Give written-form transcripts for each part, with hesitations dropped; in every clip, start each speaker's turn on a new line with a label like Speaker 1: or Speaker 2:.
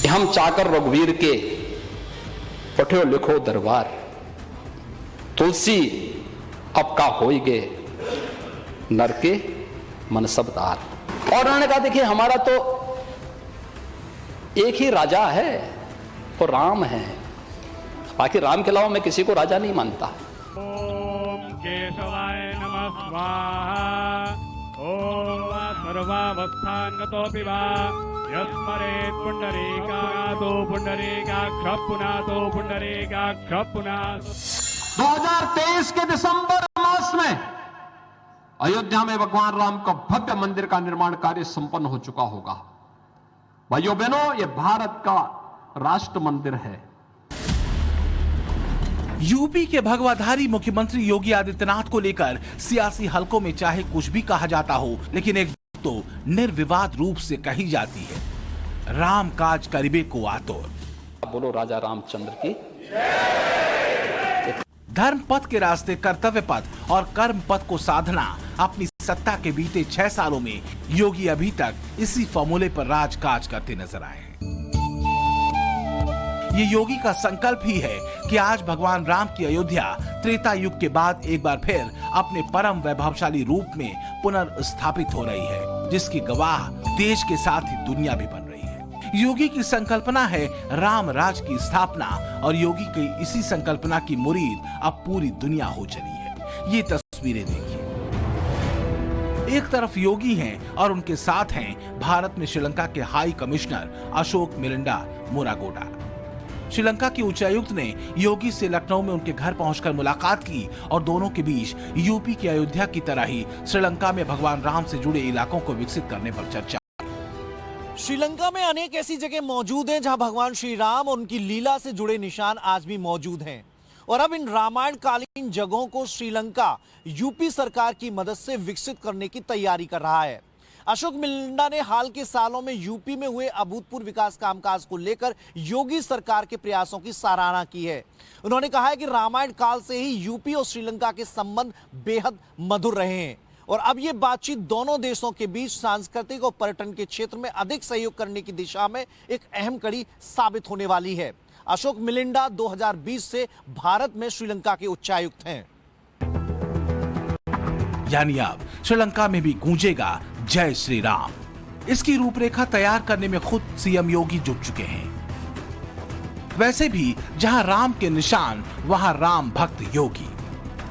Speaker 1: हम चाकर रघुवीर के पठो लिखो दरबार, तुलसी अब का होई गे नर के मन सब तार। और उन्होंने कहा देखिए हमारा तो एक ही राजा है वो राम है, बाकी राम के अलावा मैं किसी को राजा नहीं मानता।
Speaker 2: ओम केशवाय नमः स्वाहा। ओम सर्वावस्थान्गतोऽपि वा यस्मरेत् पुंडरीकातो पुंडरीकाक्ष पुनातो पुंडरीकाक्ष पुनातो।
Speaker 3: 2023 के दिसंबर मास में अयोध्या में भगवान राम का भव्य मंदिर का निर्माण कार्य संपन्न हो चुका होगा। भाइयों बहनों, यह भारत का राष्ट्र मंदिर है।
Speaker 4: यूपी के भगवाधारी मुख्यमंत्री योगी आदित्यनाथ को लेकर सियासी हलकों में चाहे कुछ भी कहा जाता हो, लेकिन एक तो निर्विवाद रूप से कही जाती है, राम काज करिबे को आतुर।
Speaker 1: बोलो राजा रामचंद्र की।
Speaker 4: धर्म पथ के रास्ते कर्तव्य पथ और कर्म पथ को साधना अपनी सत्ता के बीते 6 सालों में योगी अभी तक इसी फॉर्मूले पर राजकाज करते नजर आए हैं। ये योगी का संकल्प ही है कि आज भगवान राम की अयोध्या त्रेता युग के बाद एक बार फिर अपने परम वैभवशाली रूप में पुनर्स्थापित हो रही है, जिसकी गवाह देश के साथ ही दुनिया भी बन रही है। योगी की संकल्पना है राम राज की स्थापना, और योगी की इसी संकल्पना की मुरीद अब पूरी दुनिया हो चली है। ये तस्वीरें देखिए, एक तरफ योगी हैं और उनके साथ हैं भारत में श्रीलंका के high commissioner Ashok Melinda Moragoda. Sri Lanka के उच्चायुक्त ने योगी से लखनऊ में उनके घर पहुंचकर मुलाकात की और दोनों के बीच यूपी की अयोध्या की तरह ही श्रीलंका में भगवान राम से जुड़े इलाकों को विकसित करने पर चर्चा।
Speaker 5: श्रीलंका में अनेक ऐसी जगह मौजूद हैं जहां भगवान श्री राम और उनकी लीला से जुड़े निशान आज भी मौजूद हैं, और अब इन रामायण कालीन जगहों को श्रीलंका यूपी सरकार की मदद से विकसित करने की तैयारी कर रहा है। अशोक मिलिंडा ने हाल के सालों में यूपी में हुए अभूतपूर्व विकास कामकाज को लेकर योगी सरकार के प्रयासों की सराहना की है। उन्होंने कहा है कि रामायण काल से ही यूपी और श्रीलंका के संबंध बेहद मधुर रहे हैं, और अब ये बातचीत दोनों देशों के बीच सांस्कृतिक और पर्यटन के क्षेत्र में अधिक सहयोग करने की दिशा में एक अहम कड़ी साबित होने वाली है। अशोक मिलिंडा 2020 से भारत में श्रीलंका के उच्चायुक्त हैं।
Speaker 4: यानी अब श्रीलंका में भी गूंजेगा जय श्री राम। इसकी रूपरेखा तैयार करने में खुद सीएम योगी जुट चुके हैं। वैसे भी जहां राम के निशान वहां राम भक्त योगी।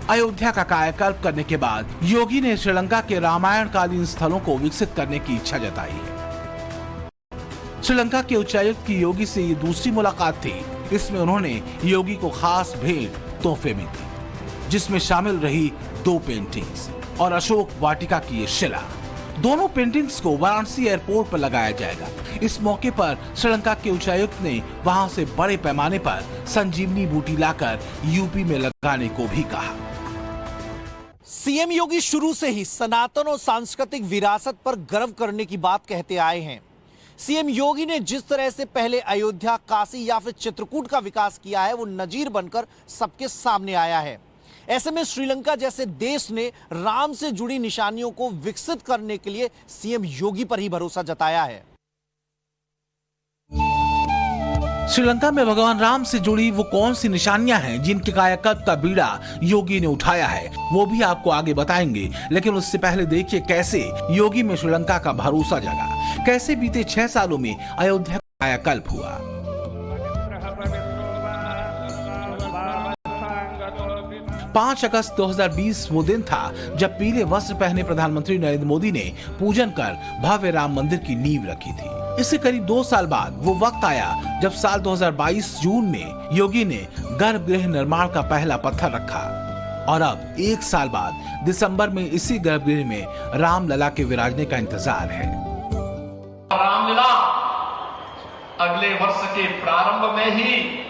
Speaker 4: अयोध्या का कायाकल्प करने के बाद योगी ने श्रीलंका के रामायण कालीन स्थलों को विकसित करने की इच्छा जताई है। श्रीलंका के उच्चायुक्त की योगी से ये दूसरी मुलाकात थी। इसमें उन्होंने योगी को खास भेंट तोहफे में दी, जिसमें शामिल रही 2 पेंटिंग्स और अशोक वाटिका की ये शिला। दोनों पेंटिंग्स को वाराणसी एयरपोर्ट पर लगाया जाएगा। इस मौके पर श्रीलंका के उच्चायुक्त ने वहां से बड़े पैमाने पर संजीवनी बूटी लाकर यूपी में लगाने को भी कहा।
Speaker 5: सीएम योगी शुरू से ही सनातन और सांस्कृतिक विरासत पर गर्व करने की बात कहते आए हैं। सीएम योगी ने जिस तरह से पहले अयोध्या, काशी या फिर चित्रकूट का विकास किया है, वो नजीर बनकर सबके सामने आया है। ऐसे में श्रीलंका जैसे देश ने राम से जुड़ी निशानियों को विकसित करने के लिए सीएम योगी पर ही भरोसा जताया है।
Speaker 4: श्रीलंका में भगवान राम से जुड़ी वो कौन सी निशानियां हैं जिनके कायाकल्प का बीड़ा योगी ने उठाया है, वो भी आपको आगे बताएंगे। लेकिन उससे पहले देखिए कैसे योगी में श्रीलंका का भरोसा जगा, कैसे बीते 6 सालों में अयोध्या का कायाकल्प हुआ। 5 अगस्त 2020 वो दिन था जब पीले वस्त्र पहने प्रधानमंत्री नरेंद्र मोदी ने पूजन कर भव्य राम मंदिर की नींव रखी थी। इससे करीब 2 साल बाद वो वक्त आया जब साल 2022 जून में योगी ने गर्भगृह निर्माण का पहला पत्थर रखा, और अब 1 साल बाद दिसंबर में इसी गर्भगृह में रामलला के विराजने का इंतजार है।
Speaker 6: रामलला अगले वर्ष के प्रारंभ में ही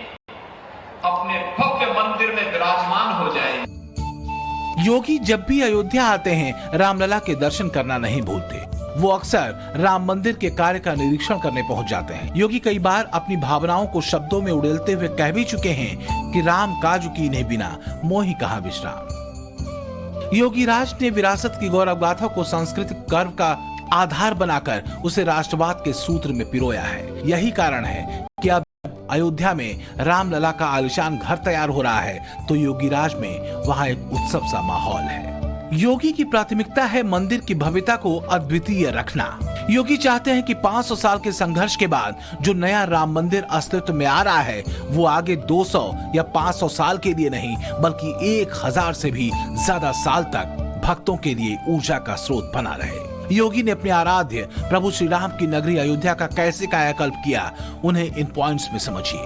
Speaker 6: अपने भव्य मंदिर में विराजमान हो जाएगी।
Speaker 4: योगी जब भी अयोध्या आते हैं रामलला के दर्शन करना नहीं भूलते। वो अक्सर राम मंदिर के कार्य का निरीक्षण करने पहुंच जाते हैं। योगी कई बार अपनी भावनाओं को शब्दों में उड़ेलते हुए कह भी चुके हैं कि राम काजू कीन्हे बिना मोहि कहां विश्राम। योगी राज ने विरासत की गौरव गाथा को सांस्कृतिक गर्व का आधार बनाकर उसे राष्ट्रवाद के सूत्र में पिरोया है। यही कारण है कि अब अयोध्या में रामलला का आलिशान घर तैयार हो रहा है तो योगी राज में वहां एक उत्सव सा माहौल है। योगी की प्राथमिकता है मंदिर की भव्यता को अद्वितीय रखना। योगी चाहते हैं कि 500 साल के संघर्ष के बाद जो नया राम मंदिर अस्तित्व में आ रहा है वो आगे 200 या 500 साल के लिए नहीं बल्कि 1000 से भी ज्यादा साल तक भक्तों के लिए ऊर्जा का स्रोत बना रहे। योगी ने अपने आराध्य प्रभु श्री राम की नगरी अयोध्या का कैसे कायाकल्प किया, उन्हें इन पॉइंट्स में समझिए।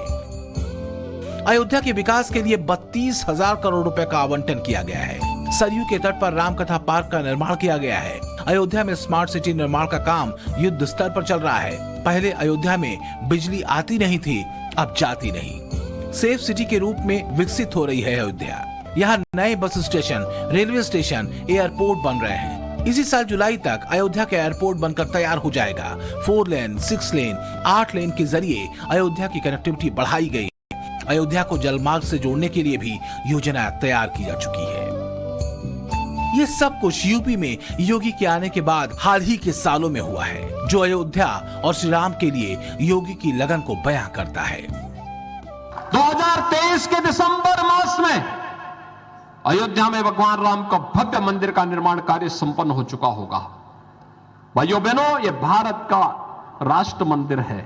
Speaker 4: अयोध्या के विकास के लिए 32,000 करोड़ रुपए का आवंटन किया गया है। सरयू के तट पर रामकथा पार्क का निर्माण किया गया है। अयोध्या में स्मार्ट सिटी निर्माण का काम युद्ध स्तर पर चल रहा है। पहले अयोध्या में बिजली आती नहीं थी, अब जाती नहीं। सेफ सिटी के रूप में विकसित हो रही है अयोध्या। यहाँ नए bus station, railway station, airport बन रहे हैं। इसी साल जुलाई तक अयोध्या का एयरपोर्ट बनकर तैयार हो जाएगा। 4 लेन, 6 लेन, 8 लेन के जरिए अयोध्या की कनेक्टिविटी बढ़ाई गई। अयोध्या को जलमार्ग से जोड़ने के लिए भी योजना तैयार की जा चुकी है। ये सब कुछ यूपी में योगी के आने के बाद हाल ही के सालों में हुआ है, जो अयोध्या और श्री राम के लिए योगी की लगन को बयां करता है।
Speaker 3: 2023 के दिसंबर मास में अयोध्या में भगवान राम का भव्य मंदिर का निर्माण कार्य संपन्न हो चुका होगा। भाइयों बहनों, ये भारत का राष्ट्र मंदिर है।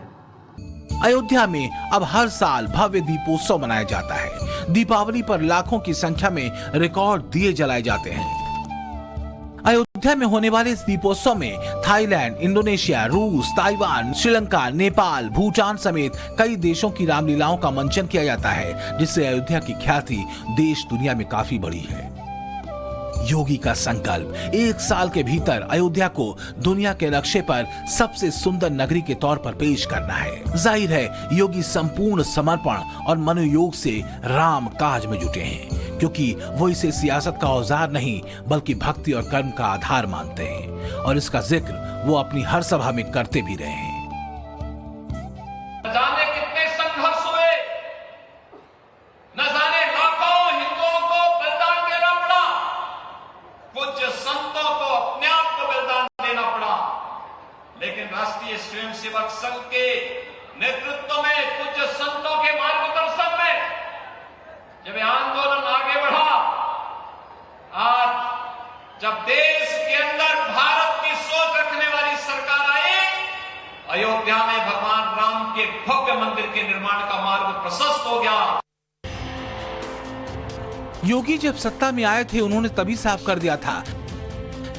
Speaker 4: अयोध्या में अब हर साल भव्य दीपोत्सव मनाया जाता है। दीपावली पर लाखों की संख्या में रिकॉर्ड दिए जलाए जाते हैं। अयोध्या में होने वाले इस दीपोत्सव में थाईलैंड, इंडोनेशिया, रूस, ताइवान, श्रीलंका, नेपाल, भूटान समेत कई देशों की रामलीलाओं का मंचन किया जाता है, जिससे अयोध्या की ख्याति देश दुनिया में काफी बड़ी है। योगी का संकल्प 1 साल के भीतर अयोध्या को दुनिया के नक्शे पर सबसे सुंदर नगरी के तौर पर पेश करना है। जाहिर है योगी संपूर्ण समर्पण और मनोयोग से राम काज में जुटे हैं, क्योंकि वो इसे सियासत का औजार नहीं बल्कि भक्ति और कर्म का आधार मानते हैं और इसका जिक्र वो अपनी हर सभा में करते भी रहे हैं।
Speaker 6: जाने कितने संघर्ष हुए, न जाने लाखों हिंदुओं को बलिदान देना पड़ा, पूज्य संतों को अपने आप को बलिदान देना पड़ा, लेकिन राष्ट्रीय स्वयंसेवक संघ के नेतृत्व में, पूज्य संतों के मार्गदर्शन में जब यह आंदोलन आगे बढ़ा, आज जब देश के अंदर भारत की सोच रखने वाली सरकार आई, अयोध्या में भगवान राम के भव्य मंदिर के निर्माण का मार्ग प्रशस्त हो गया।
Speaker 4: योगी जब सत्ता में आए थे उन्होंने तभी साफ कर दिया था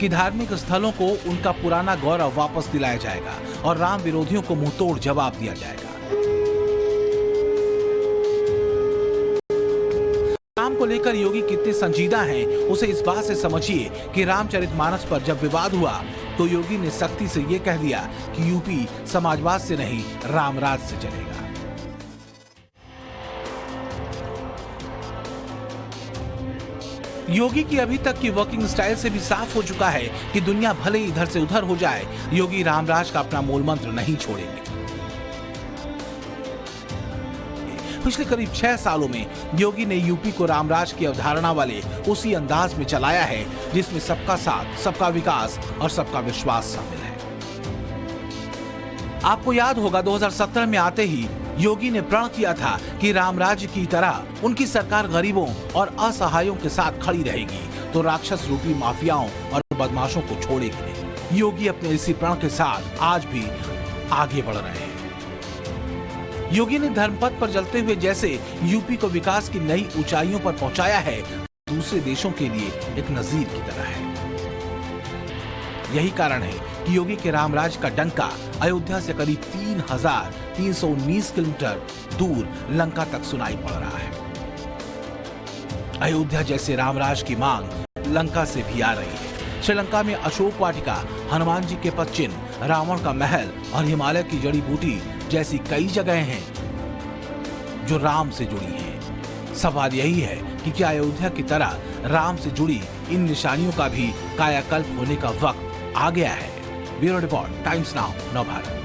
Speaker 4: कि धार्मिक स्थलों को उनका पुराना गौरव वापस दिलाया जाएगा और राम विरोधियों को मुंहतोड़ जवाब दिया जाएगा। राम को लेकर योगी कितने संजीदा हैं, उसे इस बात से समझिए कि रामचरितमानस पर जब विवाद हुआ तो योगी ने सख्ती से यह कह दिया कि यूपी समाजवाद से नहीं रामराज से चलेगा। योगी की अभी तक की वर्किंग स्टाइल से भी साफ हो चुका है कि दुनिया भले इधर से उधर हो जाए, योगी रामराज का अपना मूल मंत्र नहीं छोड़ेंगे। पिछले करीब 6 सालों में योगी ने यूपी को रामराज की अवधारणा वाले उसी अंदाज में चलाया है जिसमें सबका साथ, सबका विकास और सबका विश्वास शामिल है। आपको याद होगा 2017 में आते ही योगी ने प्रण किया था कि रामराज की तरह उनकी सरकार गरीबों और असहायों के साथ खड़ी रहेगी तो राक्षस रूपी माफियाओं और बदमाशों को छोड़ेगी नहीं। योगी अपने इसी प्रण के साथ आज भी आगे बढ़ रहे हैं। योगी ने धर्मपथ पर चलते हुए जैसे यूपी को विकास की नई ऊंचाइयों पर पहुंचाया है, दूसरे देशों के लिए एक नजीर की तरह है। यही कारण है कि योगी के रामराज का डंका अयोध्या से करीब 3,319 किलोमीटर दूर लंका तक सुनाई पड़ रहा है। अयोध्या जैसे रामराज की मांग लंका से भी आ रही है। श्रीलंका में अशोक वाटिका, हनुमान जी के पद चिन्ह, रावण का महल और हिमालय की जड़ी बूटी जैसी कई जगहें हैं जो राम से जुड़ी हैं। सवाल यही है कि क्या अयोध्या की तरह राम से जुड़ी इन निशानियों का भी कायाकल्प होने का वक्त आ गया है? Bureau report, times now, Navbharat.